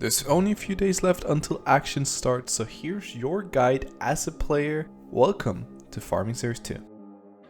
There's only a few days left until action starts, so here's your guide as a player. Welcome to Farming Series 2.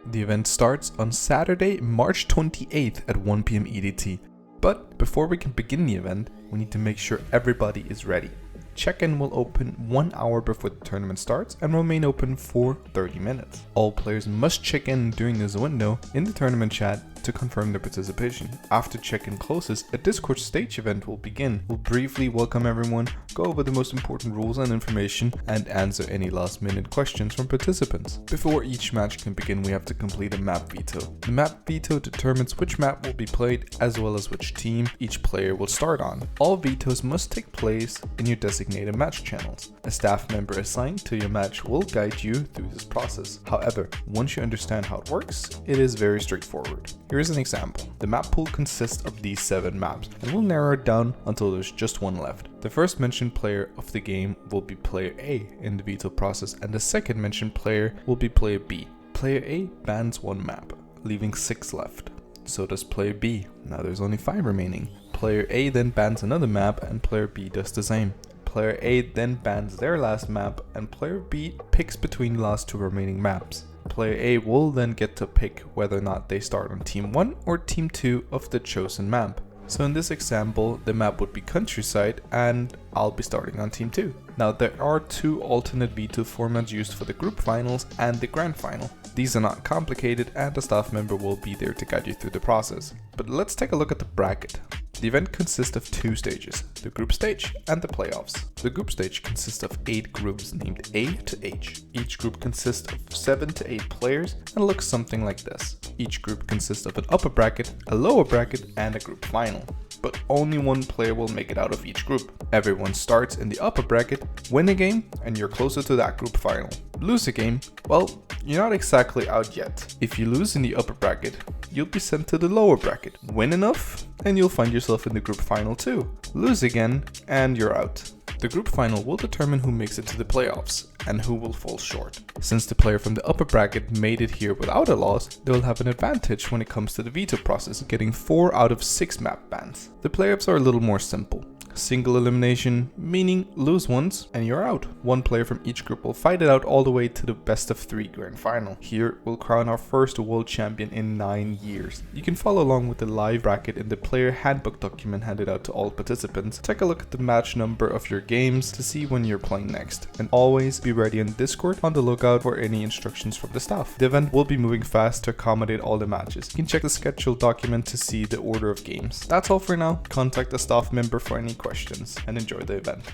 The event starts on Saturday, March 28th at 1 PM EDT. But before we can begin the event, we need to make sure everybody is ready. Check-in will open 1 hour before the tournament starts and remain open for 30 minutes. All players must check in during this window in the tournament chat to confirm their participation. After check-in closes, a Discord stage event will begin. We'll briefly welcome everyone, go over the most important rules and information, and answer any last-minute questions from participants. Before each match can begin, we have to complete a map veto. The map veto determines which map will be played as well as which team each player will start on. All vetoes must take place in your designated match channels. A staff member assigned to your match will guide you through this process. However, once you understand how it works, it is very straightforward. Here is an example. The map pool consists of these 7 maps, and we'll narrow it down until there's just one left. The first mentioned player of the game will be player A in the veto process, and the second mentioned player will be player B. Player A bans 1 map, leaving 6 left. So does player B. Now there's only 5 remaining. Player A then bans another map, and player B does the same. Player A then bans their last map, and player B picks between the last 2 remaining maps. Player A will then get to pick whether or not they start on Team 1 or Team 2 of the chosen map. So in this example, the map would be Countryside, and I'll be starting on Team 2. Now there are 2 alternate veto formats used for the group finals and the grand final. These are not complicated, and a staff member will be there to guide you through the process. But let's take a look at the bracket. The event consists of 2 stages, the group stage and the playoffs. The group stage consists of 8 groups named A to H. Each group consists of 7 to 8 players and looks something like this. Each group consists of an upper bracket, a lower bracket, and a group final. But only 1 player will make it out of each group. Everyone starts in the upper bracket, win a game, and you're closer to that group final. Lose a game, well, you're not exactly out yet. If you lose in the upper bracket, you'll be sent to the lower bracket. Win enough, and you'll find yourself in the group final too. Lose again, and you're out. The group final will determine who makes it to the playoffs and who will fall short. Since the player from the upper bracket made it here without a loss, they will have an advantage when it comes to the veto process, getting 4 out of 6 map bans. The playoffs are a little more simple. Single elimination, meaning lose once and you're out. 1 player from each group will fight it out all the way to the best of 3 grand final. Here we'll crown our first world champion in 9 years. You can follow along with the live bracket in the player handbook document handed out to all participants. Take a look at the match number of your games to see when you're playing next. And always be ready on Discord on the lookout for any instructions from the staff. The event will be moving fast to accommodate all the matches. You can check the schedule document to see the order of games. That's all for now. Contact a staff member for any questions, and enjoy the event.